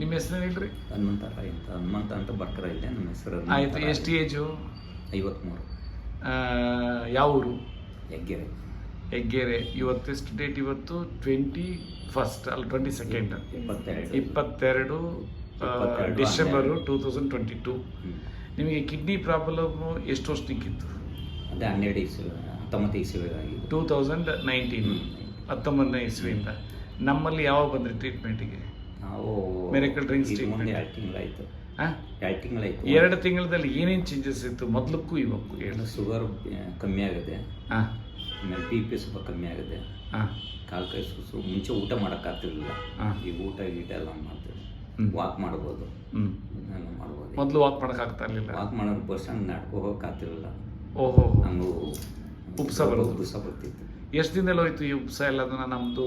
ನಿಮ್ಮ ಹೆಸರು ಹೇಳ್ರಿ? ಹನುಮಂತ ಅಂತ ಬರ್ಕರ ಇದೆ ನಮ್ಮ ಹೆಸರು. ಆಯಿತು. ಎಷ್ಟು ಏಜು? 53. ಯಾವ ಊರು? ಹೆಗ್ಗೆರೆ. ಹೆಗ್ಗೆರೆ. ಇವತ್ತು ಎಷ್ಟು ಡೇಟ್? ಇವತ್ತು 21st ಅಲ್ಲ 22nd 22 ಡಿಸೆಂಬರು 2022. ನಿಮಗೆ ಕಿಡ್ನಿ ಪ್ರಾಬ್ಲಮ್ಮು ಎಷ್ಟು ವರ್ಷಕ್ಕಿತ್ತು? ಅದೇ 19 ಇಸ್ವಿ 2019 19ನೇ ಇಸ್ವಿಯಿಂದ. ನಮ್ಮಲ್ಲಿ ಯಾವಾಗ ಬಂದ್ರಿ ಟ್ರೀಟ್ಮೆಂಟಿಗೆ? ನಾವು ಮಿರಕಲ್ ಡ್ರಿಂಕ್ಸ್ ಟ್ರೀಟ್ಮೆಂಟ್ 2 ತಿಂಗಳಾಯಿತು. 2 ತಿಂಗಳಾಯಿತು. 2 ತಿಂಗಳಲ್ಲಿ ಏನೇನು ಚೇಂಜಸ್ ಇತ್ತು ಮೊದಲಕ್ಕೂ ಇವಕ್ಕೂ? ಹೇಳಿ. ಶುಗರ್ ಕಮ್ಮಿ ಆಗಿದೆ, ಆಮೇಲೆ BP ಸ್ವಲ್ಪ ಕಮ್ಮಿ ಆಗಿದೆ, ಕಾಲು ಕೈ ಸುಸು. ಮುಂಚೆ ಊಟ ಮಾಡೋಕ್ಕಾಗ್ತಿರ್ಲಿಲ್ಲ, ಈ ಊಟ ಎಲ್ಲ ಮಾಡ್ತೀವಿ. ವಾಕ್ ಮಾಡ್ಬೋದು, ಎಲ್ಲ ಮಾಡ್ಬೋದು. ಮೊದಲು ವಾಕ್ ಮಾಡೋಕ್ಕಾಗ್ತಾ ಇರಲಿಲ್ಲ. ವಾಕ್ ಮಾಡೋದು ಬಸ್ಸಂಗೆ ನಡ್ಕೊ ಹೋಗೋಕ್ಕಾಗ್ತಿರಲಿಲ್ಲ. ಓಹೋ. ಹಂಗೂ ಉಪ್ಸ ಬರ್ತಿತ್ತು. ಎಷ್ಟು ದಿನದಲ್ಲಿ ಹೋಯ್ತು ಈ ಉಪ್ಸ ಎಲ್ಲದನ್ನ? ನಮ್ಮದು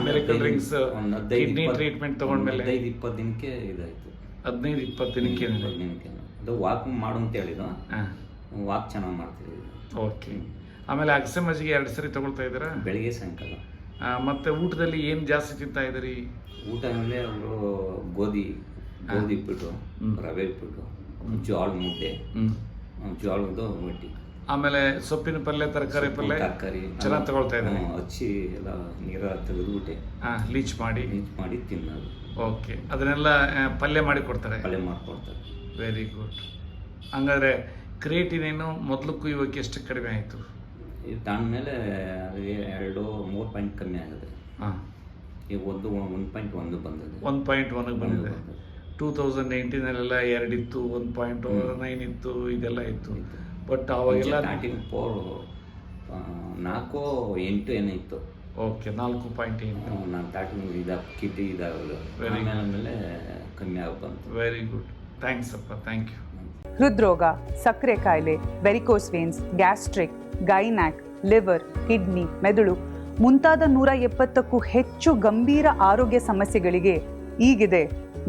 ಮಿರಕಲ್ ಡ್ರಿಂಕ್ಸ್ ಕಿಡ್ನಿ ಟ್ರೀಟ್ಮೆಂಟ್ ತೊಗೊಂಡ್ಮೇಲೆ 15-20 ದಿನಕ್ಕೆ ಇದಾಯಿತು. 15-20 ದಿನಕ್ಕೆ ಅದು ವಾಕ್ ಮಾಡು ಅಂತ ಹೇಳಿದ್ದು. ವಾಕ್ ಚೆನ್ನಾಗಿ ಮಾಡ್ತೀವಿ. ಓಕೆ. ಆಮೇಲೆ ಅಗಸೆ ಮಜ್ಜಿಗೆ 2 ಸರಿ ತೊಗೊಳ್ತಾ ಇದ್ದೀರಾ? ಬೆಳಿಗ್ಗೆ ಸಾಯಂಕಾಲ. ಮತ್ತು ಊಟದಲ್ಲಿ ಏನು ಜಾಸ್ತಿ ತಿಂತಾ ಇದ್ದೀರಿ? ಊಟ ಅಂದರೆ ಅವರು ಗೋಧಿ ಇಟ್ಬಿಟ್ಟು, ರವೆ ಇಟ್ಬಿಟ್ಟು, ಜೋಳ ಮುದ್ದೆ, ಜೋಳದ ರೊಟ್ಟಿ, ಆಮೇಲೆ ಸೊಪ್ಪಿನ ಪಲ್ಯ, ತರಕಾರಿ ಚೆನ್ನಾಗಿ ತಗೊಳ್ತಾ ಇದ್ದಾರೆ. ಹಚ್ಚಿ ಎಲ್ಲ ನೀರ ತೆಗೆದುಬಿಟ್ಟೆ ಲೀಚ್ ಮಾಡಿ ತಿನ್ನೋದು. ಓಕೆ. ಅದನ್ನೆಲ್ಲ ಪಲ್ಯ ಮಾಡಿ ಕೊಡ್ತಾರೆ? ಪಲ್ಯ ಮಾಡಿಕೊಡ್ತಾರೆ. Very good. ಹಂಗಾದ್ರೆ ಕ್ರಿಯೇಟಿನೇನು ಮೊದಲಕ್ಕೂ ಇವಕ್ಕೆ ಎಷ್ಟು ಕಡಿಮೆ ಆಯಿತು? ಇದು ತಾಂಡ್ಮೇಲೆ ಅದಕ್ಕೆ 2-3 ಪಾಯಿಂಟ್ ಕಮ್ಮಿ ಆಗಿದೆ. ಈಗ 1.1 ಬಂದಿದೆ. 1.1 ಬಂದಿದೆ. 2019 2 ಇತ್ತು, 1.9 ಇತ್ತು, ಇದೆಲ್ಲ ಇತ್ತು. ಬಟ್ ಅವಾಗೆಲ್ಲ 4.8 ಏನೋ ಇತ್ತು. ಓಕೆ. 4.8. ನಾನು ಕಿಡ್ನಿ ಇದಾಗಲ್ಲ, ಆಮೇಲೆ ಕಮ್ಮಿ ಆಗಿ ಬಂತು. Very good. ಥ್ಯಾಂಕ್ಸ್ ಅಪ್ಪ, ಥ್ಯಾಂಕ್ ಯು. ಹೃದ್ರೋಗ, ಸಕ್ಕರೆ ಕಾಯಿಲೆ, varicose veins, gastric, gynaec, liver, kidney, ಮೆದುಳು ಮುಂತಾದ 170ಕ್ಕೂ ಹೆಚ್ಚು ಗಂಭೀರ ಆರೋಗ್ಯ ಸಮಸ್ಯೆಗಳಿಗೆ ಈಗಿದೆ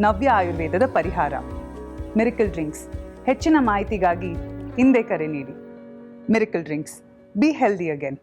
ನವ್ಯ ಆಯುರ್ವೇದದ ಪರಿಹಾರ. Miracle drinks. ಹೆಚ್ಚಿನ ಮಾಹಿತಿಗಾಗಿ ಹಿಂದೆ ಕರೆ ನೀಡಿ. Miracle drinks. Be healthy again.